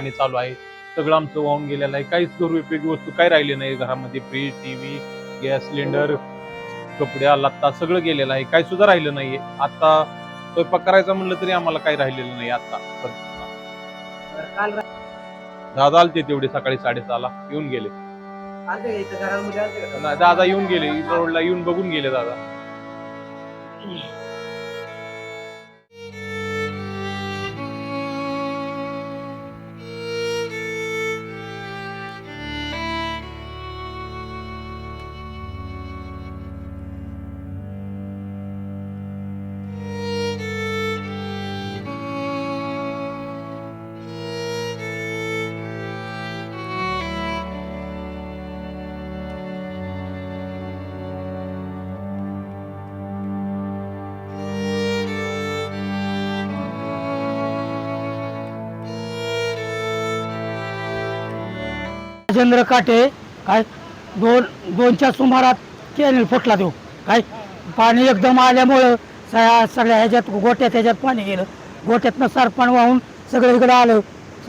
पाणी चालू आहे, सगळं आमचं वाहून गेलेलं आहे. काहीच गृहोपयोगी वस्तू काय राहिले नाही घरामध्ये. फ्रीज, टीव्ही, गॅस सिलेंडर, कपड्या लत्ता सगळं गेलेलं आहे, काही सुद्धा राहिलं नाहीये. आता स्वयंपाक करायचा म्हणलं तरी आम्हाला काही राहिलेलं नाही. आता दादा आलते तेवढे सकाळी 6:30ला येऊन गेले. दादा येऊन गेले, रोडला येऊन बघून गेले दादा. राजेंद्र काटे काय दोनच्या सुमारात कॅनेल फुटला तो काय पाणी एकदम आल्यामुळं सगळ्या ह्याच्यात गोट्यात ह्याच्यात पाणी गेलं. गोट्यातनं सरपण वाहून सगळं इकडं आलं.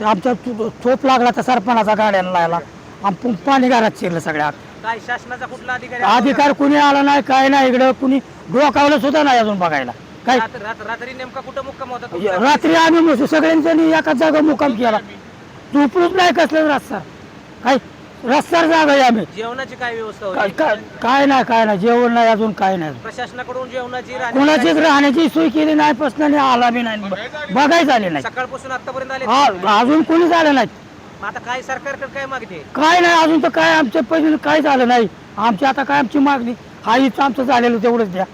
आमचा चोप लागला तर सरपणाचा गाड्यानं लागला. पाणी घरात शिरलं सगळ्यात. काय शासनाचा कुठला अधिकार कुणी आला नाही, काय नाही. इकडं कुणी डोकावलं सुद्धा नाही अजून बघायला. काय रात्री नेमका कुठं मुक्काम होता? रात्री आम्ही सगळ्यांनी एकाच जागा मुक्काम केला. झोपलूच नाही कसलं रस्ता. काय रस्त्यावर जागा आहे आम्ही. जेवणाची काय व्यवस्था होती? काय नाही जेवण नाही अजून काय नाही. प्रशासनाकडून जेवणाची कोणाचीच राहण्याची सोय केली नाही. प्रश्न आला बी नाही, बघायचं आले नाही. सकाळपासून आतापर्यंत आले अजून कोणी झालं नाही. आता काय सरकारकडे काय मागते? काय नाही अजून तर काय आमच्या पैसे काय झालं नाही. आमची आता काय आमची मागणी हा हीच आमचं झालेलं तेवढंच द्या.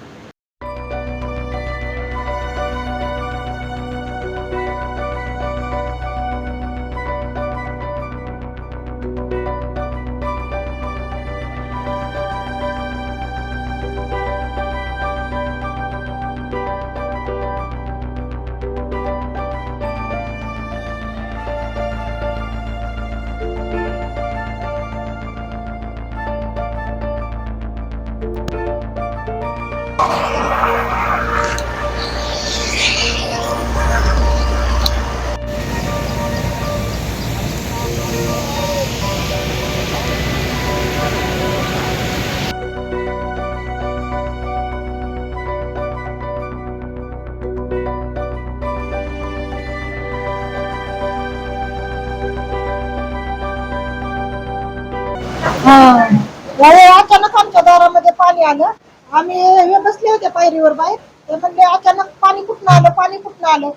अचानक आमच्या दारामध्ये पाणी आलं. आम्ही हे बसले होते पायरीवर बाहेर. ते म्हणले अचानक पाणी कुठनं आलं.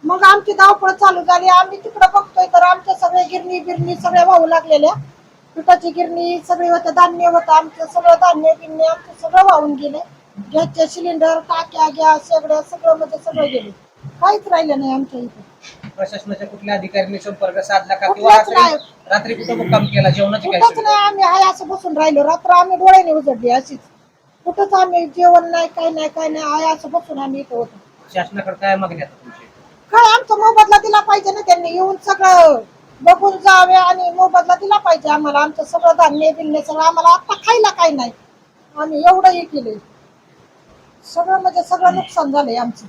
मग आमची धावपळ चालू झाली. आम्ही तिकडे बघतोय तर आमच्या सगळे गिरणी सगळ्या वाहू लागलेल्या. पिठाची गिरणी सगळी होतं, धान्य होतं आमचं सगळं, धान्य गिन्नी आमचं सगळं वाहून गेले. गॅसचे सिलेंडर, टाक्या, गॅस सगळं म्हणजे सगळं गेले. काहीच राहिलं नाही आमच्या इथे. प्रशासनाच्या कुठल्या अधिकाऱ्यांनी संपर्क साधला का? कुठलाच नाही. रात्री कुठं मुक्काम केला? जेवणाची काय कुठंच नाही. आम्ही हाय असं बसून राहिलो. रात्र आम्ही डोळ्याने उजडली अशीच. कुठंच आम्ही जेवण नाही, काय नाही हाय असं बसून आम्ही इथं होतो. शासनाकडे काय मागणी आता तुमची? काय आमचा मोबदला दिला पाहिजे ना. त्यांनी येऊन सगळं बघून जावे आणि मोबदला दिला पाहिजे आम्हाला. आमचं सगळं धान्य बिन्य सगळं आम्हाला आता खायला काय नाही. आम्ही एवढं हे केलंय सगळं म्हणजे सगळं नुकसान झालंय आमचं.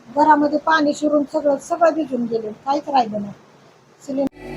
घरामध्ये पाणी शिरून सगळं भिजून गेले. काहीच राहिलं नाही. सिलेंडर